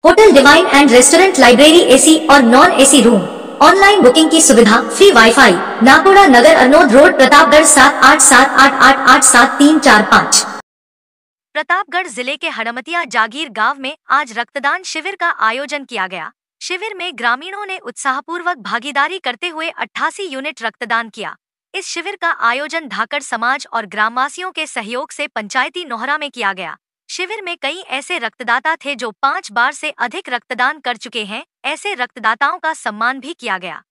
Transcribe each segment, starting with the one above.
Hotel Divine and restaurant, library, AC और non AC room, online booking की सुविधा, free WiFi. Nakoda Nagar, Arnod road, Pratapgarh 7878887345। Pratapgarh जिले के हड़मतिया जागीर गांव में आज रक्तदान शिविर का आयोजन किया गया। शिविर में ग्रामीणों ने उत्साहपूर्वक भागीदारी करते हुए 88 यूनिट रक्तदान किया। इस शिविर का आयोजन धाकड़ समाज और ग्रामवासियों के सहयोग से पंचायती नोहरा में किया गया। शिविर में कई ऐसे रक्तदाता थे जो 5 बार से अधिक रक्तदान कर चुके हैं। ऐसे रक्तदाताओं का सम्मान भी किया गया।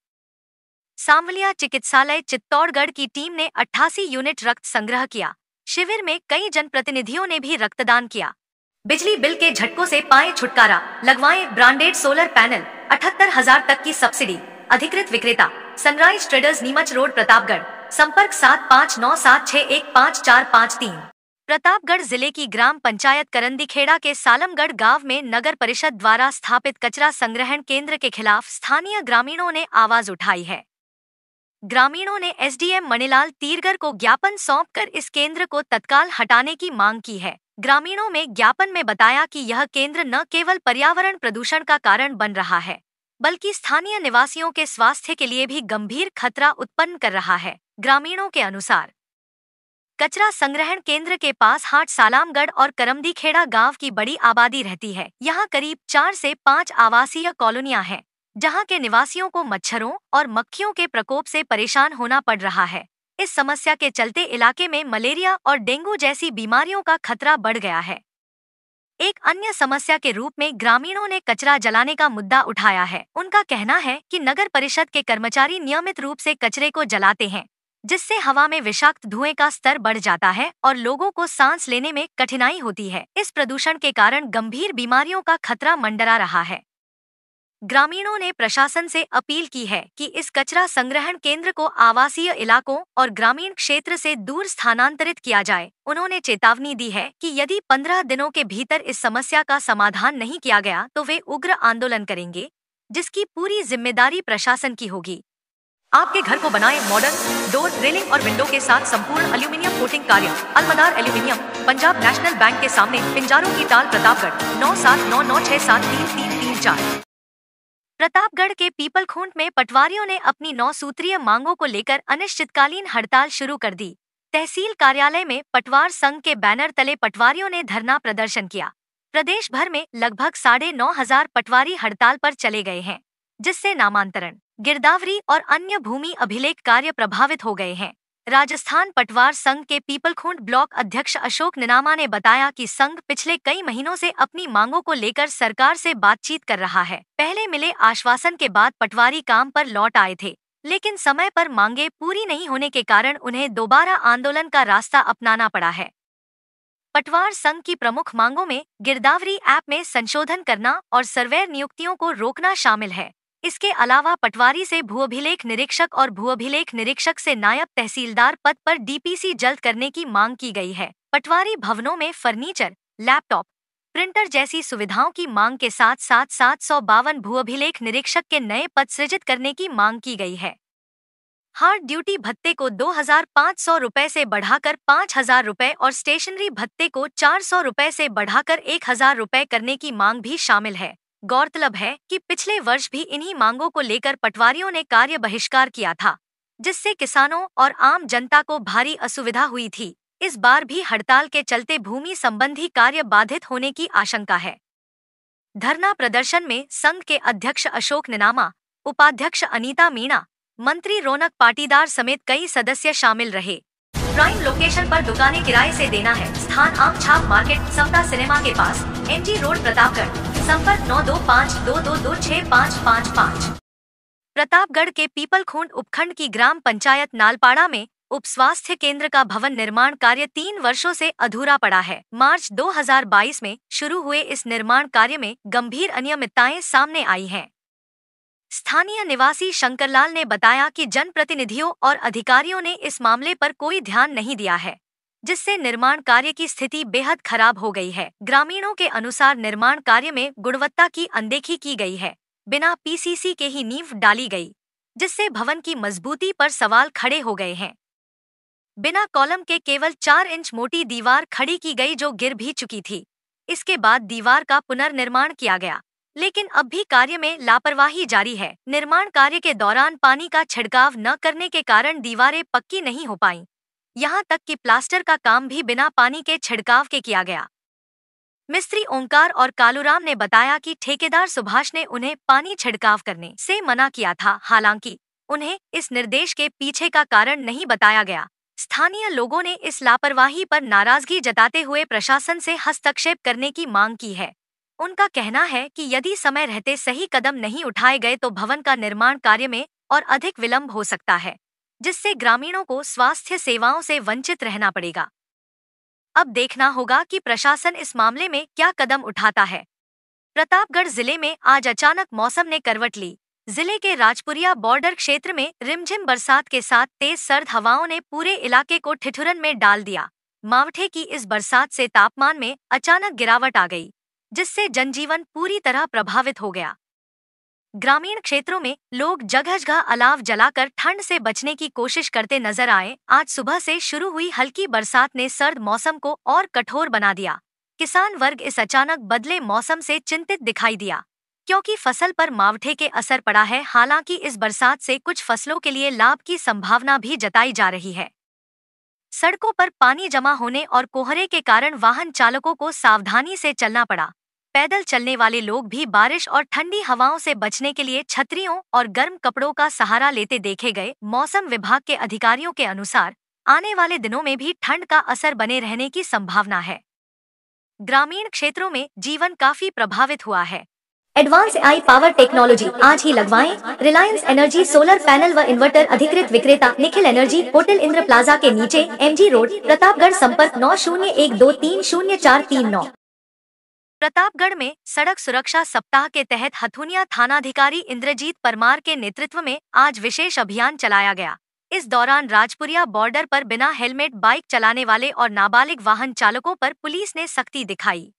सांवलिया चिकित्सालय चित्तौड़गढ़ की टीम ने 88 यूनिट रक्त संग्रह किया। शिविर में कई जनप्रतिनिधियों ने भी रक्तदान किया। बिजली बिल के झटकों से पाएं छुटकारा, लगवाएं ब्रांडेड सोलर पैनल, 78,000 तक की सब्सिडी। अधिकृत विक्रेता sunrise traders, Neemuch road, Pratapgarh. संपर्क 7597615453। प्रतापगढ़ जिले की ग्राम पंचायत करंदीखेड़ा के सालमगढ़ गांव में नगर परिषद द्वारा स्थापित कचरा संग्रहण केंद्र के खिलाफ स्थानीय ग्रामीणों ने आवाज उठाई है। ग्रामीणों ने एसडीएम मणिलाल तीरगर को ज्ञापन सौंपकर इस केंद्र को तत्काल हटाने की मांग की है। ग्रामीणों में ज्ञापन में बताया कि यह केंद्र न केवल पर्यावरण प्रदूषण का कारण बन रहा है, बल्कि स्थानीय निवासियों के स्वास्थ्य के लिए भी गंभीर खतरा उत्पन्न कर रहा है। ग्रामीणों के अनुसार कचरा संग्रहण केंद्र के पास हाट, सालामगढ़ और करमदीखेड़ा गांव की बड़ी आबादी रहती है। यहां करीब 4 से 5 आवासीय कॉलोनियां हैं, जहां के निवासियों को मच्छरों और मक्खियों के प्रकोप से परेशान होना पड़ रहा है। इस समस्या के चलते इलाके में मलेरिया और डेंगू जैसी बीमारियों का खतरा बढ़ गया है। एक अन्य समस्या के रूप में ग्रामीणों ने कचरा जलाने का मुद्दा उठाया है। उनका कहना है कि नगर परिषद के कर्मचारी नियमित रूप से कचरे को जलाते हैं, जिससे हवा में विषाक्त धुएं का स्तर बढ़ जाता है और लोगों को सांस लेने में कठिनाई होती है। इस प्रदूषण के कारण गंभीर बीमारियों का खतरा मंडरा रहा है। ग्रामीणों ने प्रशासन से अपील की है कि इस कचरा संग्रहण केंद्र को आवासीय इलाकों और ग्रामीण क्षेत्र से दूर स्थानांतरित किया जाए। उन्होंने चेतावनी दी है कि यदि 15 दिनों के भीतर इस समस्या का समाधान नहीं किया गया तो वे उग्र आंदोलन करेंगे, जिसकी पूरी जिम्मेदारी प्रशासन की होगी। आपके घर को बनाएं मॉडर्न डोर, रेलिंग और विंडो के साथ संपूर्ण एल्यूमिनियम कोटिंग कार्य। अलमदार एल्यूमिनियम, पंजाब नेशनल बैंक के सामने, पिंजारों की ताल, प्रतापगढ़ 9799673334। प्रतापगढ़ के पीपलखूंट में पटवारियों ने अपनी 9 सूत्रीय मांगों को लेकर अनिश्चितकालीन हड़ताल शुरू कर दी। तहसील कार्यालय में पटवार संघ के बैनर तले पटवारियों ने धरना प्रदर्शन किया। प्रदेश भर में लगभग 9,500 पटवारी हड़ताल पर चले गए हैं, जिससे नामांतरण, गिरदावरी और अन्य भूमि अभिलेख कार्य प्रभावित हो गए हैं। राजस्थान पटवार संघ के पीपलखूंट ब्लॉक अध्यक्ष अशोक निनामा ने बताया कि संघ पिछले कई महीनों से अपनी मांगों को लेकर सरकार से बातचीत कर रहा है। पहले मिले आश्वासन के बाद पटवारी काम पर लौट आए थे, लेकिन समय पर मांगे पूरी नहीं होने के कारण उन्हें दोबारा आंदोलन का रास्ता अपनाना पड़ा है। पटवार संघ की प्रमुख मांगों में गिरदावरी ऐप में संशोधन करना और सर्वेयर नियुक्तियों को रोकना शामिल है। इसके अलावा पटवारी से भूअभिलेख निरीक्षक और भूअभिलेख निरीक्षक से नायब तहसीलदार पद पर डीपीसी जल्द करने की मांग की गई है। पटवारी भवनों में फर्नीचर, लैपटॉप, प्रिंटर जैसी सुविधाओं की मांग के साथ साथ 752 भूअभिलेख निरीक्षक के नए पद सृजित करने की मांग की गई है। हार्ड ड्यूटी भत्ते को 2,500 रुपए से बढ़ाकर 5,000 रुपए और स्टेशनरी भत्ते को 400 रुपए से बढ़ाकर 1,000 रुपए करने की मांग भी शामिल है। गौरतलब है कि पिछले वर्ष भी इन्हीं मांगों को लेकर पटवारियों ने कार्य बहिष्कार किया था, जिससे किसानों और आम जनता को भारी असुविधा हुई थी। इस बार भी हड़ताल के चलते भूमि संबंधी कार्य बाधित होने की आशंका है। धरना प्रदर्शन में संघ के अध्यक्ष अशोक निनामा, उपाध्यक्ष अनीता मीणा, मंत्री रौनक पाटीदार समेत कई सदस्य शामिल रहे। प्राइम लोकेशन पर दुकानें किराए से देना है। स्थान आम छाप मार्केट, समता सिनेमा के पास, एमजी रोड, प्रतापगढ़। संपर्क 9252226555। प्रतापगढ़ के पीपलखूंट उपखंड की ग्राम पंचायत नालपाड़ा में उप स्वास्थ्य केंद्र का भवन निर्माण कार्य 3 वर्षों से अधूरा पड़ा है। मार्च 2022 में शुरू हुए इस निर्माण कार्य में गंभीर अनियमितताएं सामने आई हैं। स्थानीय निवासी शंकरलाल ने बताया कि जनप्रतिनिधियों और अधिकारियों ने इस मामले पर कोई ध्यान नहीं दिया है, जिससे निर्माण कार्य की स्थिति बेहद खराब हो गई है। ग्रामीणों के अनुसार निर्माण कार्य में गुणवत्ता की अनदेखी की गई है। बिना पीसीसी के ही नींव डाली गई, जिससे भवन की मजबूती पर सवाल खड़े हो गए हैं। बिना कॉलम के केवल 4 इंच मोटी दीवार खड़ी की गई, जो गिर भी चुकी थी। इसके बाद दीवार का पुनर्निर्माण किया गया। लेकिन अब भी कार्य में लापरवाही जारी है। निर्माण कार्य के दौरान पानी का छिड़काव न करने के कारण दीवारें पक्की नहीं हो पाईं। यहाँ तक कि प्लास्टर का काम भी बिना पानी के छिड़काव के किया गया। मिस्त्री ओंकार और कालूराम ने बताया कि ठेकेदार सुभाष ने उन्हें पानी छिड़काव करने से मना किया था। हालांकि उन्हें इस निर्देश के पीछे का कारण नहीं बताया गया। स्थानीय लोगों ने इस लापरवाही पर नाराजगी जताते हुए प्रशासन से हस्तक्षेप करने की मांग की है। उनका कहना है कि यदि समय रहते सही कदम नहीं उठाए गए तो भवन का निर्माण कार्य में और अधिक विलंब हो सकता है, जिससे ग्रामीणों को स्वास्थ्य सेवाओं से वंचित रहना पड़ेगा। अब देखना होगा कि प्रशासन इस मामले में क्या कदम उठाता है। प्रतापगढ़ जिले में आज अचानक मौसम ने करवट ली। जिले के राजपुरिया बॉर्डर क्षेत्र में रिमझिम बरसात के साथ तेज सर्द हवाओं ने पूरे इलाके को ठिठुरन में डाल दिया। मावठे की इस बरसात से तापमान में अचानक गिरावट आ गई, जिससे जनजीवन पूरी तरह प्रभावित हो गया। ग्रामीण क्षेत्रों में लोग जगह जगह अलाव जलाकर ठंड से बचने की कोशिश करते नजर आए। आज सुबह से शुरू हुई हल्की बरसात ने सर्द मौसम को और कठोर बना दिया। किसान वर्ग इस अचानक बदले मौसम से चिंतित दिखाई दिया, क्योंकि फसल पर मावठे के असर पड़ा है। हालांकि इस बरसात से कुछ फसलों के लिए लाभ की संभावना भी जताई जा रही है। सड़कों पर पानी जमा होने और कोहरे के कारण वाहन चालकों को सावधानी से चलना पड़ा। पैदल चलने वाले लोग भी बारिश और ठंडी हवाओं से बचने के लिए छतरियों और गर्म कपड़ों का सहारा लेते देखे गए। मौसम विभाग के अधिकारियों के अनुसार आने वाले दिनों में भी ठंड का असर बने रहने की संभावना है। ग्रामीण क्षेत्रों में जीवन काफी प्रभावित हुआ है। एडवांस AI पावर टेक्नोलॉजी आज ही लगवाएं। रिलायंस एनर्जी सोलर पैनल व इन्वर्टर अधिकृत विक्रेता Nikhil energy, hotel Indra plaza के नीचे, MG रोड, प्रतापगढ़। संपर्क 9012300439। प्रतापगढ़ में सड़क सुरक्षा सप्ताह के तहत हथुनिया थानाधिकारी इंद्रजीत परमार के नेतृत्व में आज विशेष अभियान चलाया गया। इस दौरान राजपुरिया बॉर्डर पर बिना हेलमेट बाइक चलाने वाले और नाबालिग वाहन चालकों पर पुलिस ने सख्ती दिखाई।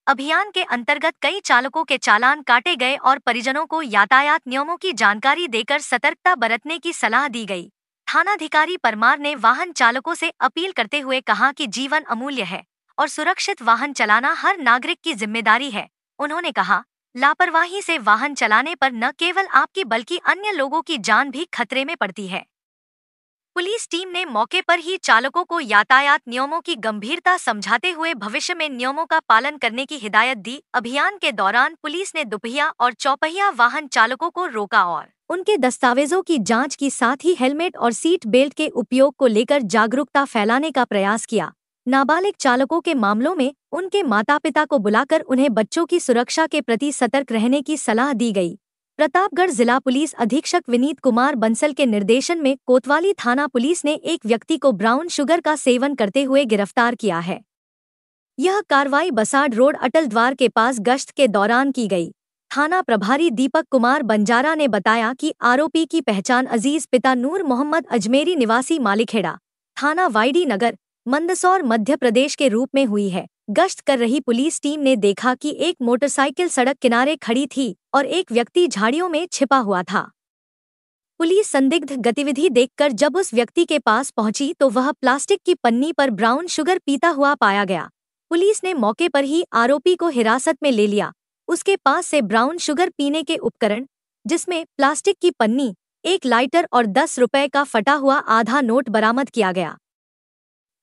अभियान के अंतर्गत कई चालकों के चालान काटे गए और परिजनों को यातायात नियमों की जानकारी देकर सतर्कता बरतने की सलाह दी गई। थानाधिकारी परमार ने वाहन चालकों से अपील करते हुए कहा कि जीवन अमूल्य है और सुरक्षित वाहन चलाना हर नागरिक की जिम्मेदारी है। उन्होंने कहा, लापरवाही से वाहन चलाने पर न केवल आपकी बल्कि अन्य लोगों की जान भी खतरे में पड़ती है। पुलिस टीम ने मौके पर ही चालकों को यातायात नियमों की गंभीरता समझाते हुए भविष्य में नियमों का पालन करने की हिदायत दी। अभियान के दौरान पुलिस ने दुपहिया और चौपहिया वाहन चालकों को रोका और उनके दस्तावेजों की जांच की, साथ ही हेलमेट और सीट बेल्ट के उपयोग को लेकर जागरूकता फैलाने का प्रयास किया। नाबालिग चालकों के मामलों में उनके माता पिता को बुलाकर उन्हें बच्चों की सुरक्षा के प्रति सतर्क रहने की सलाह दी गई। प्रतापगढ़ जिला पुलिस अधीक्षक विनीत कुमार बंसल के निर्देशन में कोतवाली थाना पुलिस ने एक व्यक्ति को ब्राउन शुगर का सेवन करते हुए गिरफ्तार किया है। यह कार्रवाई बसाड रोड अटल द्वार के पास गश्त के दौरान की गई। थाना प्रभारी दीपक कुमार बंजारा ने बताया कि आरोपी की पहचान अजीज पिता नूर मोहम्मद अजमेरी निवासी मालिखेड़ा, थाना वाईडी नगर, मंदसौर, मध्य प्रदेश के रूप में हुई है। गश्त कर रही पुलिस टीम ने देखा कि एक मोटरसाइकिल सड़क किनारे खड़ी थी और एक व्यक्ति झाड़ियों में छिपा हुआ था। पुलिस संदिग्ध गतिविधि देखकर जब उस व्यक्ति के पास पहुंची तो वह प्लास्टिक की पन्नी पर ब्राउन शुगर पीता हुआ पाया गया। पुलिस ने मौके पर ही आरोपी को हिरासत में ले लिया। उसके पास से ब्राउन शुगर पीने के उपकरण, जिसमें प्लास्टिक की पन्नी, एक लाइटर और 10 रुपए का फटा हुआ आधा नोट बरामद किया गया।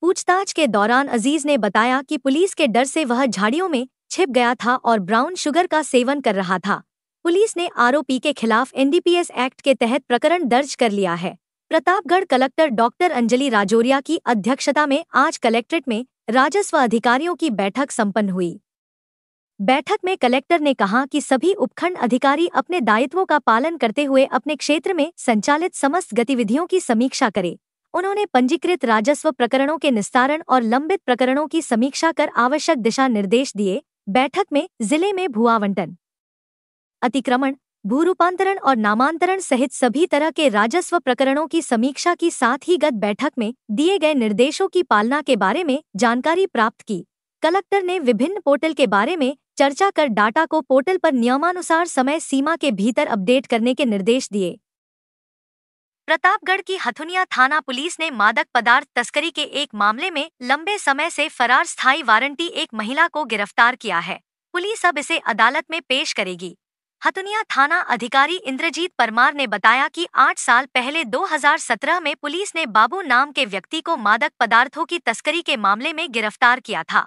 पूछताछ के दौरान अजीज ने बताया कि पुलिस के डर से वह झाड़ियों में छिप गया था और ब्राउन शुगर का सेवन कर रहा था। पुलिस ने आरोपी के खिलाफ NDPS एक्ट के तहत प्रकरण दर्ज कर लिया है। प्रतापगढ़ कलेक्टर डॉक्टर अंजलि राजौरिया की अध्यक्षता में आज कलेक्ट्रेट में राजस्व अधिकारियों की बैठक संपन्न हुई। बैठक में कलेक्टर ने कहा कि सभी उपखंड अधिकारी अपने दायित्वों का पालन करते हुए अपने क्षेत्र में संचालित समस्त गतिविधियों की समीक्षा करें। उन्होंने पंजीकृत राजस्व प्रकरणों के निस्तारण और लंबित प्रकरणों की समीक्षा कर आवश्यक दिशा निर्देश दिए। बैठक में जिले में भू आवंटन, अतिक्रमण, भू रूपांतरण और नामांतरण सहित सभी तरह के राजस्व प्रकरणों की समीक्षा की, साथ ही गत बैठक में दिए गए निर्देशों की पालना के बारे में जानकारी प्राप्त की। कलेक्टर ने विभिन्न पोर्टल के बारे में चर्चा कर डाटा को पोर्टल पर नियमानुसार समय सीमा के भीतर अपडेट करने के निर्देश दिए। प्रतापगढ़ की हथुनिया थाना पुलिस ने मादक पदार्थ तस्करी के एक मामले में लंबे समय से फरार स्थायी वारंटी एक महिला को गिरफ्तार किया है। पुलिस अब इसे अदालत में पेश करेगी। हथुनिया थाना अधिकारी इंद्रजीत परमार ने बताया कि 8 साल पहले 2017 में पुलिस ने बाबू नाम के व्यक्ति को मादक पदार्थों की तस्करी के मामले में गिरफ्तार किया था।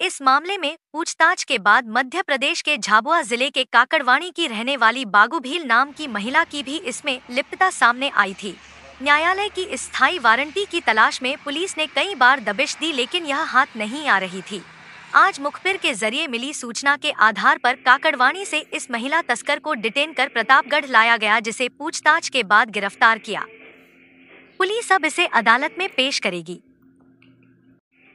इस मामले में पूछताछ के बाद मध्य प्रदेश के झाबुआ जिले के काकड़वाणी की रहने वाली बागुभील नाम की महिला की भी इसमें लिप्तता सामने आई थी। न्यायालय की स्थायी वारंटी की तलाश में पुलिस ने कई बार दबिश दी, लेकिन यह हाथ नहीं आ रही थी। आज मुखबिर के जरिए मिली सूचना के आधार पर काकड़वाणी से इस महिला तस्कर को डिटेन कर प्रतापगढ़ लाया गया, जिसे पूछताछ के बाद गिरफ्तार किया। पुलिस अब इसे अदालत में पेश करेगी।